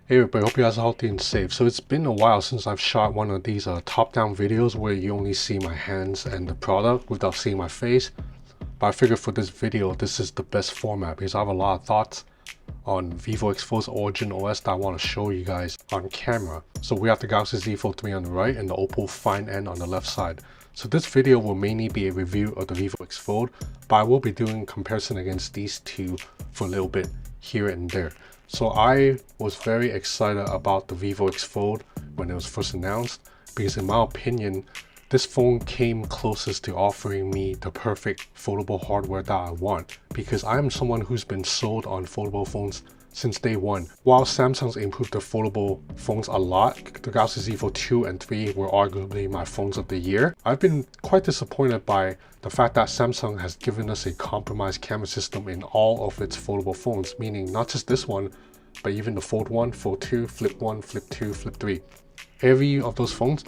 Hey everybody, hope you guys are healthy and safe. So it's been a while since I've shot one of these top-down videos where you only see my hands and the product without seeing my face. But I figured for this video, this is the best format because I have a lot of thoughts on Vivo X Fold's OriginOS that I want to show you guys on camera. So we have the Galaxy Z Fold 3 on the right and the OPPO Find N on the left side. So this video will mainly be a review of the Vivo X Fold, but I will be doing comparison against these two for a little bit here and there. So I was very excited about the Vivo X Fold when it was first announced because in my opinion, this phone came closest to offering me the perfect foldable hardware that I want, because I am someone who's been sold on foldable phones since day one. While Samsung's improved their foldable phones a lot, the Galaxy Z Fold 2 and 3 were arguably my phones of the year. I've been quite disappointed by the fact that Samsung has given us a compromised camera system in all of its foldable phones, meaning not just this one, but even the Fold 1, Fold 2, Flip 1, Flip 2, Flip 3. Every of those phones,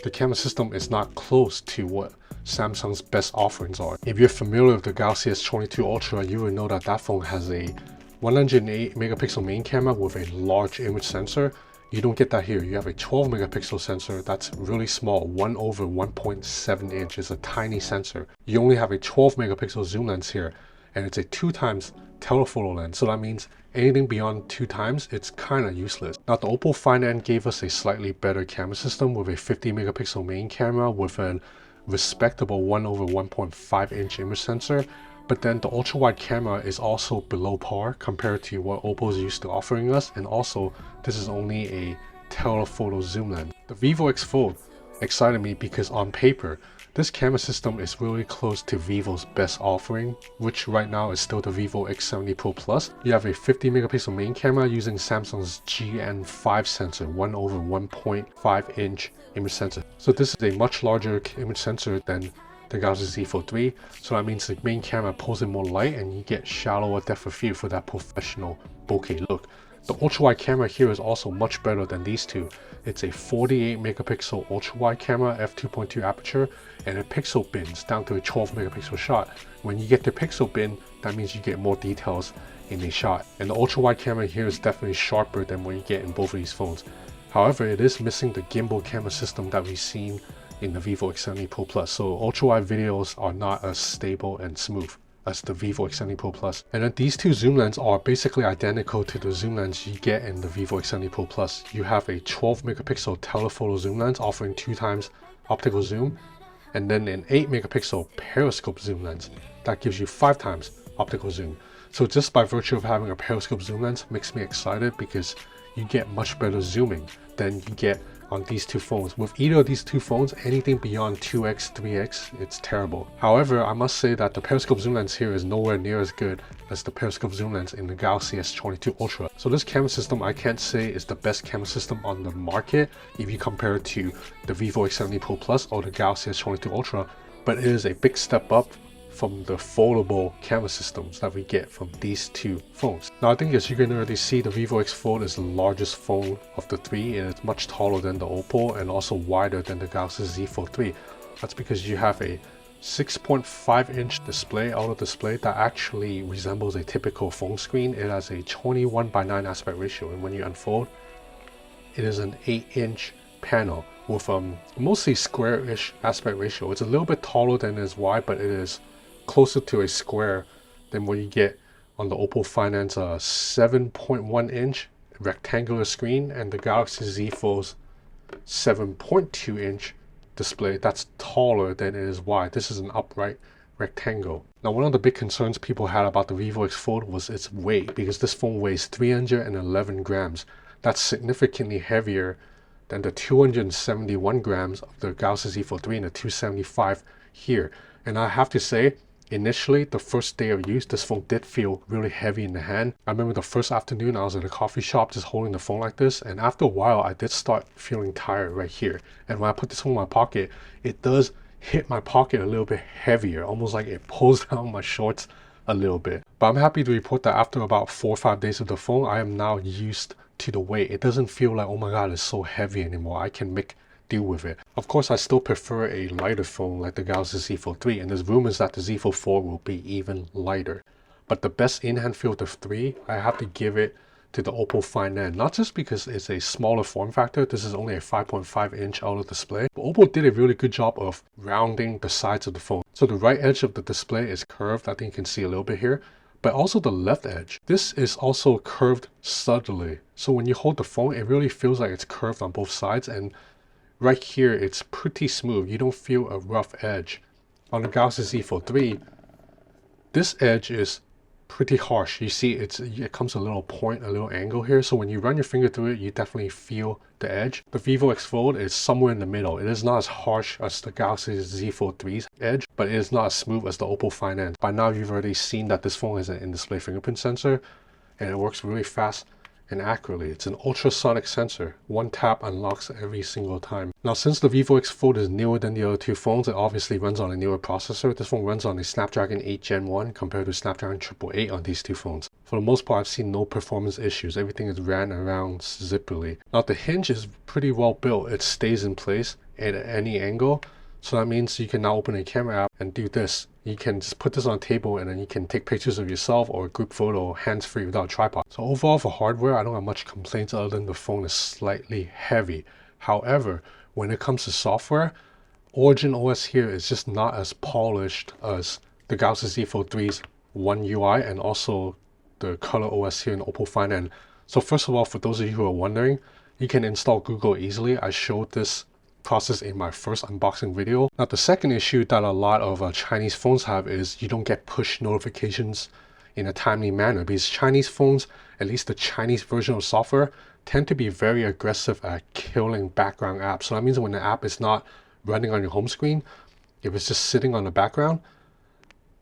the camera system is not close to what Samsung's best offerings are. If you're familiar with the Galaxy S22 Ultra, you will know that that phone has a 108 megapixel main camera with a large image sensor. You don't get that here. You have a 12 megapixel sensor that's really small, 1/1.7 inch. It's a tiny sensor. You only have a 12 megapixel zoom lens here, and it's a 2x telephoto lens. So that means anything beyond 2x, it's kind of useless. Now the OPPO Find N gave us a slightly better camera system with a 50 megapixel main camera with a respectable 1/1.5 inch image sensor. But then the ultra wide camera is also below par compared to what OPPO's used to offering us, and also this is only a telephoto zoom lens. The Vivo X Fold excited me because on paper, this camera system is really close to Vivo's best offering, which right now is still the Vivo X70 Pro Plus. You have a 50 megapixel main camera using Samsung's GN5 sensor, 1/1.5 inch image sensor. So this is a much larger image sensor than the Galaxy Z Fold 3, so that means the main camera pulls in more light and you get shallower depth of field for that professional bokeh look. The ultra wide camera here is also much better than these two. It's a 48 megapixel ultra wide camera, f2.2 aperture, and it pixel bins down to a 12 megapixel shot. When you get the pixel bin, that means you get more details in a shot. And the ultra wide camera here is definitely sharper than what you get in both of these phones. However, it is missing the gimbal camera system that we've seen in the Vivo X70 Pro Plus. So ultra wide videos are not as stable and smooth as the Vivo X70 Pro Plus. And then these two zoom lenses are basically identical to the zoom lens you get in the Vivo X70 Pro Plus. You have a 12 megapixel telephoto zoom lens offering 2x optical zoom, and then an 8 megapixel periscope zoom lens that gives you 5x optical zoom. So just by virtue of having a periscope zoom lens makes me excited because you get much better zooming than you get on these two phones. With either of these two phones, anything beyond 2x, 3x, it's terrible. However, I must say that the periscope zoom lens here is nowhere near as good as the periscope zoom lens in the Galaxy S22 Ultra. So this camera system I can't say is the best camera system on the market if you compare it to the Vivo X70 Pro Plus or the Galaxy S22 Ultra, but it is a big step up from the foldable camera systems that we get from these two phones. Now I think as you can already see, the Vivo X Fold is the largest phone of the three, and it's much taller than the OPPO and also wider than the Galaxy Z Fold 3. That's because you have a 6.5 inch display, OLED display, that actually resembles a typical phone screen. It has a 21:9 aspect ratio, and when you unfold, it is an 8-inch panel with mostly square-ish aspect ratio. It's a little bit taller than it is wide, but it is closer to a square than what you get on the OPPO Find N's 7.1 inch rectangular screen and the Galaxy Z Fold's 7.2 inch display. That's taller than it is wide. This is an upright rectangle. Now one of the big concerns people had about the Vivo X Fold was its weight, because this phone weighs 311 grams. That's significantly heavier than the 271 grams of the Galaxy Z Fold 3 and the 275 here. And I have to say, initially, the first day of use, this phone did feel really heavy in the hand. I remember the first afternoon I was at a coffee shop just holding the phone like this, and after a while I did start feeling tired right here. And when I put this phone in my pocket, it does hit my pocket a little bit heavier, almost like it pulls down my shorts a little bit. But I'm happy to report that after about 4 or 5 days of the phone, I am now used to the weight. It doesn't feel like, oh my god, it's so heavy anymore. I can make deal with it. Of course, I still prefer a lighter phone like the Galaxy Z Fold 3, and there's rumors that the Z Fold 4 will be even lighter. But the best in-hand feel of the three, I have to give it to the OPPO Find N, not just because it's a smaller form factor. This is only a 5.5-inch OLED display, but OPPO did a really good job of rounding the sides of the phone. So the right edge of the display is curved, I think you can see a little bit here, but also the left edge. This is also curved subtly. So when you hold the phone, it really feels like it's curved on both sides, and right here it's pretty smooth. You don't feel a rough edge. On the Galaxy Z Fold 3, this edge is pretty harsh. You see it comes a little point, a little angle here, so when you run your finger through it, you definitely feel the edge. The Vivo X Fold is somewhere in the middle. It is not as harsh as the Galaxy Z Fold 3's edge, but it is not as smooth as the OPPO Find N. By now you've already seen that this phone has an in-display fingerprint sensor, and it works really fast and accurately. It's an ultrasonic sensor. One tap unlocks every single time. Now, since the Vivo X Fold is newer than the other two phones, it obviously runs on a newer processor. This phone runs on a Snapdragon 8 Gen 1 compared to Snapdragon 888 on these two phones. For the most part, I've seen no performance issues. Everything is ran around zippily. Now, the hinge is pretty well built. It stays in place at any angle. So that means you can now open a camera app and do this. You can just put this on a table and then you can take pictures of yourself or a group photo hands-free without a tripod. So overall for hardware, I don't have much complaints other than the phone is slightly heavy. However, when it comes to software, OriginOS here is just not as polished as the Galaxy Z Fold 3's One UI and also the Color OS here in OPPO Find N. So first of all, for those of you who are wondering, you can install Google easily. I showed this process in my first unboxing video. Now, the second issue that a lot of Chinese phones have is you don't get push notifications in a timely manner, because Chinese phones, at least the Chinese version of software, tend to be very aggressive at killing background apps. So that means when the app is not running on your home screen, if it's just sitting on the background,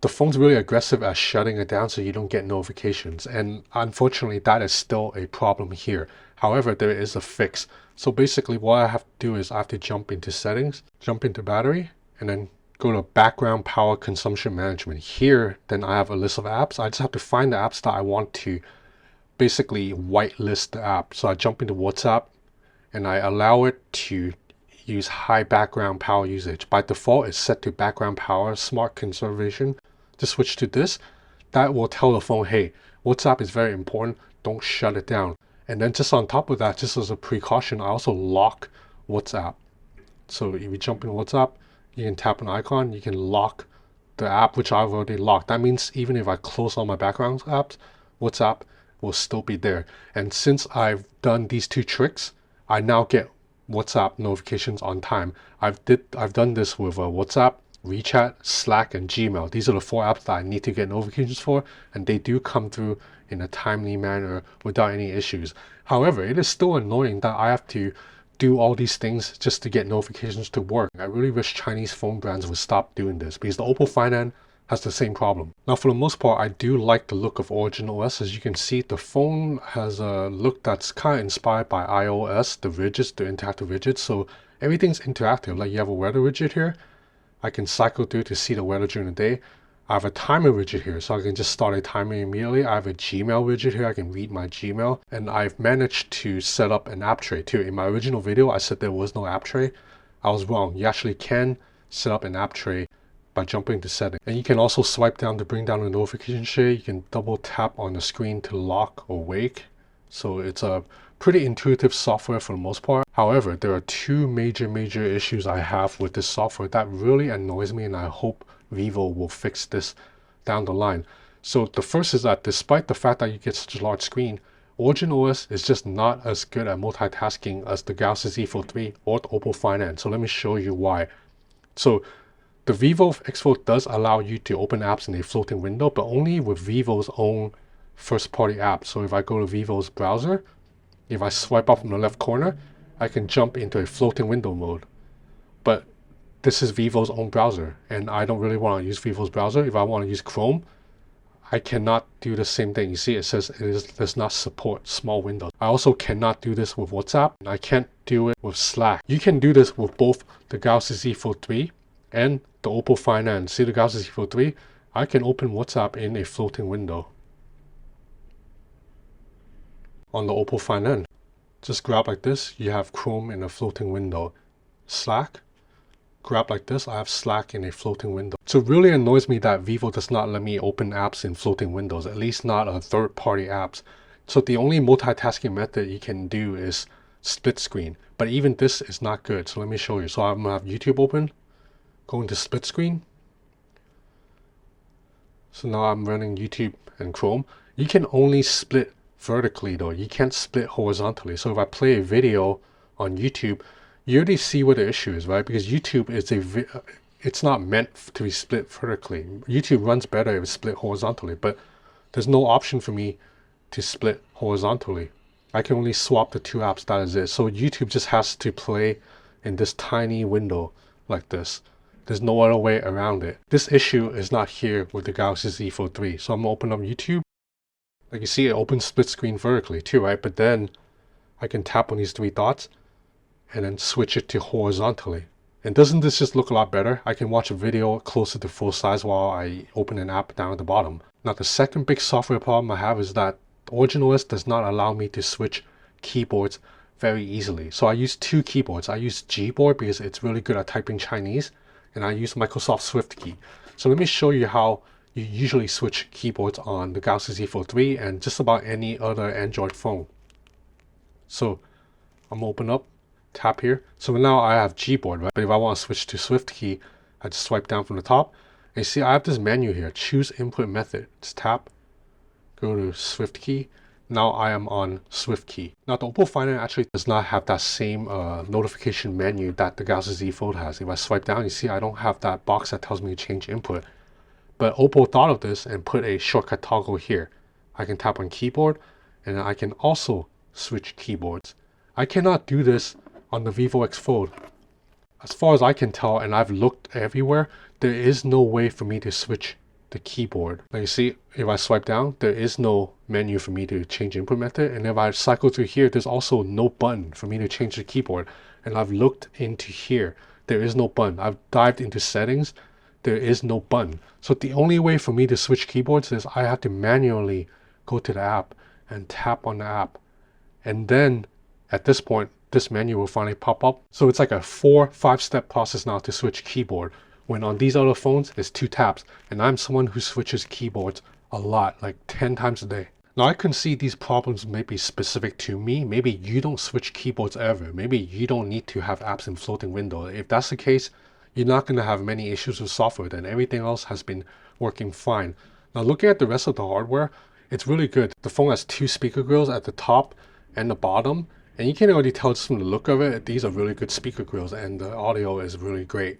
the phone's really aggressive at shutting it down so you don't get notifications. And unfortunately, that is still a problem here. However, there is a fix. So basically what I have to do is I have to jump into settings, jump into battery, and then go to background power consumption management. Here, then I have a list of apps. I just have to find the apps that I want to basically whitelist the app. So I jump into WhatsApp and I allow it to use high background power usage. By default, it's set to background power, smart conservation. To switch to this, that will tell the phone, hey, WhatsApp is very important, don't shut it down. And then just on top of that, just as a precaution, I also lock WhatsApp. So if you jump in WhatsApp, you can tap an icon, you can lock the app, which I've already locked. That means even if I close all my background apps, WhatsApp will still be there. And since I've done these two tricks, I now get WhatsApp notifications on time. I've done this with WhatsApp, WeChat, Slack, and Gmail. These are the 4 apps that I need to get notifications for, and they do come through in a timely manner without any issues. However, it is still annoying that I have to do all these things just to get notifications to work. I really wish Chinese phone brands would stop doing this, because the OPPO Find N has the same problem. Now, for the most part, I do like the look of OriginOS. As you can see, the phone has a look that's kind of inspired by iOS, the widgets, the interactive widgets. So everything's interactive. Like you have a weather widget here. I can cycle through to see the weather during the day. I have a timer widget here, so I can just start a timer immediately. I have a Gmail widget here. I can read my Gmail. And I've managed to set up an app tray too. In my original video, I said there was no app tray. I was wrong. You actually can set up an app tray by jumping to settings. And you can also swipe down to bring down the notification shade. You can double tap on the screen to lock or wake. So it's a pretty intuitive software for the most part. However, there are 2 major issues I have with this software that really annoys me, and I hope Vivo will fix this down the line. So the first is that despite the fact that you get such a large screen, OriginOS is just not as good at multitasking as the Galaxy Z Fold 3 or the OPPO Find N. So let me show you why. So the Vivo X Fold does allow you to open apps in a floating window, but only with Vivo's own first-party app. So if I go to Vivo's browser, if I swipe up from the left corner, I can jump into a floating window mode. But this is Vivo's own browser, and I don't really want to use Vivo's browser. If I want to use Chrome, I cannot do the same thing. You see, it says it does not support small windows. I also cannot do this with WhatsApp, and I can't do it with Slack. You can do this with both the Galaxy Z Fold 3 and the OPPO Find N. See the Galaxy Z Fold 3? I can open WhatsApp in a floating window. On the OPPO Find N, just grab like this, you have Chrome in a floating window. Slack, grab like this, I have Slack in a floating window. So it really annoys me that Vivo does not let me open apps in floating windows, at least not third-party apps. So the only multitasking method you can do is split screen. But even this is not good. So let me show you. So I'm gonna have YouTube open, go into split screen. So now I'm running YouTube and Chrome. You can only split vertically though. You can't split horizontally. So if I play a video on YouTube, you already see what the issue is, right? Because YouTube is it's not meant to be split vertically. YouTube runs better if it's split horizontally, but there's no option for me to split horizontally. I can only swap the two apps, that is it. So YouTube just has to play in this tiny window like this. There's no other way around it. This issue is not here with the Galaxy Z Fold 3. So I'm gonna open up YouTube. Like you see, it opens split screen vertically too, right? But then I can tap on these three dots and then switch it to horizontally. And doesn't this just look a lot better? I can watch a video closer to full size while I open an app down at the bottom. Now the second big software problem I have is that OriginOS does not allow me to switch keyboards very easily. So I use two keyboards. I use Gboard because it's really good at typing Chinese, and I use Microsoft SwiftKey. So let me show you how you usually switch keyboards on the Galaxy Z Fold 3 and just about any other Android phone. So I'm gonna open up, tap here. So now I have Gboard, right? But if I want to switch to SwiftKey, I just swipe down from the top. And you see I have this menu here, choose input method. Just tap, go to SwiftKey. Now I am on SwiftKey. Now the OPPO Find N actually does not have that same notification menu that the Galaxy Z Fold has. If I swipe down, you see I don't have that box that tells me to change input. But OPPO thought of this and put a shortcut toggle here. I can tap on keyboard and I can also switch keyboards. I cannot do this on the Vivo X Fold. As far as I can tell, and I've looked everywhere, there is no way for me to switch the keyboard. Now you see, if I swipe down, there is no menu for me to change input method. And if I cycle through here, there's also no button for me to change the keyboard. And I've looked into here, there is no button. I've dived into settings, there is no button. So the only way for me to switch keyboards is I have to manually go to the app and tap on the app. And then at this point, this menu will finally pop up. So it's like a 4-5 step process now to switch keyboard. When on these other phones, it's 2 taps. And I'm someone who switches keyboards a lot, like 10 times a day. Now I can see these problems may be specific to me. Maybe you don't switch keyboards ever. Maybe you don't need to have apps in floating window. If that's the case, you're not going to have many issues with software. Then everything else has been working fine. Now looking at the rest of the hardware, it's really good. The phone has 2 speaker grills at the top and the bottom. And you can already tell just from the look of it, these are really good speaker grills and the audio is really great.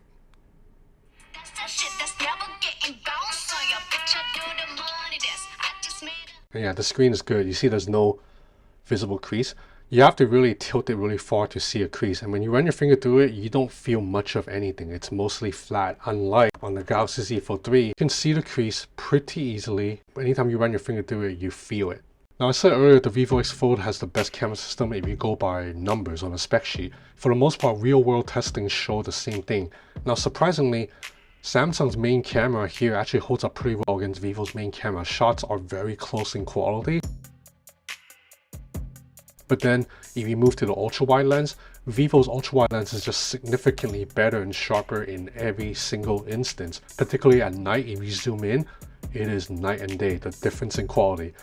And yeah, the screen is good. You see there's no visible crease. You have to really tilt it really far to see a crease. And when you run your finger through it, you don't feel much of anything. It's mostly flat. Unlike on the Galaxy Z Fold 3, you can see the crease pretty easily. But anytime you run your finger through it, you feel it. Now I said earlier the Vivo X Fold has the best camera system if you go by numbers on a spec sheet. For the most part, real world testing show the same thing. Now surprisingly, Samsung's main camera here actually holds up pretty well against Vivo's main camera. Shots are very close in quality. But then if you move to the ultra wide lens, Vivo's ultra wide lens is just significantly better and sharper in every single instance. Particularly at night, if you zoom in, it is night and day, the difference in quality.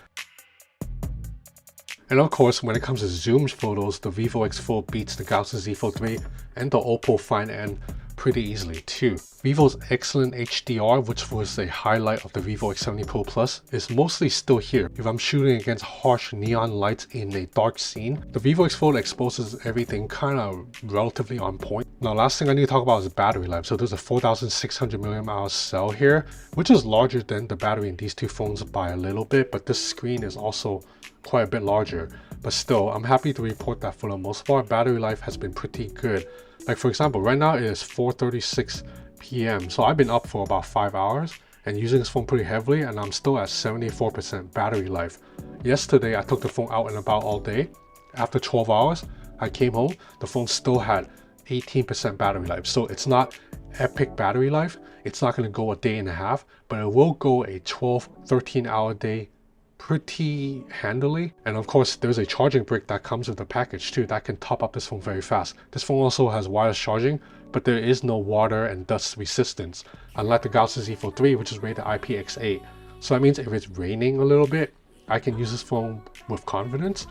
And of course, when it comes to zoomed photos, the Vivo X Fold beats the Galaxy Z Fold 3 and the OPPO Find N pretty easily too. Vivo's excellent HDR, which was a highlight of the Vivo X70 Pro Plus, is mostly still here. If I'm shooting against harsh neon lights in a dark scene, the Vivo X Fold exposes everything kind of relatively on point. Now last thing I need to talk about is battery life. So there's a 4600 mAh cell here, which is larger than the battery in these two phones by a little bit, but this screen is also quite a bit larger. But still, I'm happy to report that for the most part, battery life has been pretty good. Like for example, right now it is 4:36 p.m. So I've been up for about 5 hours and using this phone pretty heavily, and I'm still at 74% battery life. Yesterday, I took the phone out and about all day. After 12 hours, I came home, the phone still had 18% battery life. So it's not epic battery life. It's not going to go a day and a half, but it will go a 12-13 hour day pretty handily. And of course, there's a charging brick that comes with the package too that can top up this phone very fast. This phone also has wireless charging, but there is no water and dust resistance, unlike the Galaxy Z Fold 3, which is rated IPX8. So that means if it's raining a little bit, I can use this phone with confidence,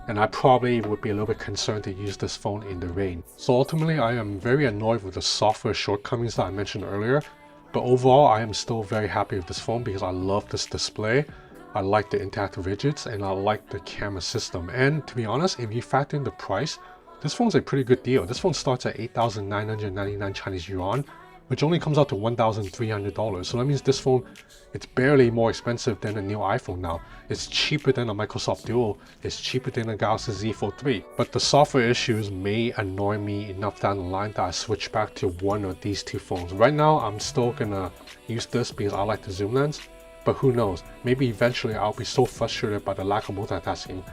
and I probably would be a little bit concerned to use this phone in the rain. So ultimately, I am very annoyed with the software shortcomings that I mentioned earlier, but overall, I am still very happy with this phone because I love this display. I like the interactive widgets, and I like the camera system. And to be honest, if you factor in the price, this phone's a pretty good deal. This phone starts at 8,999 Chinese yuan, which only comes out to $1,300. So that means this phone, it's barely more expensive than a new iPhone now. It's cheaper than a Microsoft Duo. It's cheaper than a Galaxy Z Fold 3. But the software issues may annoy me enough down the line that I switch back to one of these two phones. Right now, I'm still gonna use this because I like the zoom lens. But who knows, maybe eventually I'll be so frustrated by the lack of multitasking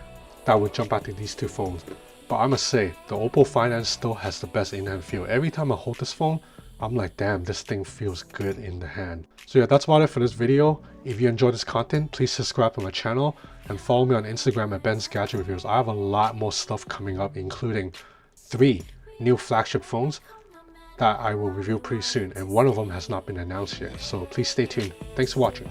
that I would jump back to these two phones. But I must say, the OPPO Find N still has the best in-hand feel. Every time I hold this phone, I'm like, damn, this thing feels good in the hand. So yeah, that's about it for this video. If you enjoyed this content, please subscribe to my channel and follow me on Instagram at Ben's Gadget Reviews. I have a lot more stuff coming up, including 3 new flagship phones that I will review pretty soon, and one of them has not been announced yet. So please stay tuned. Thanks for watching.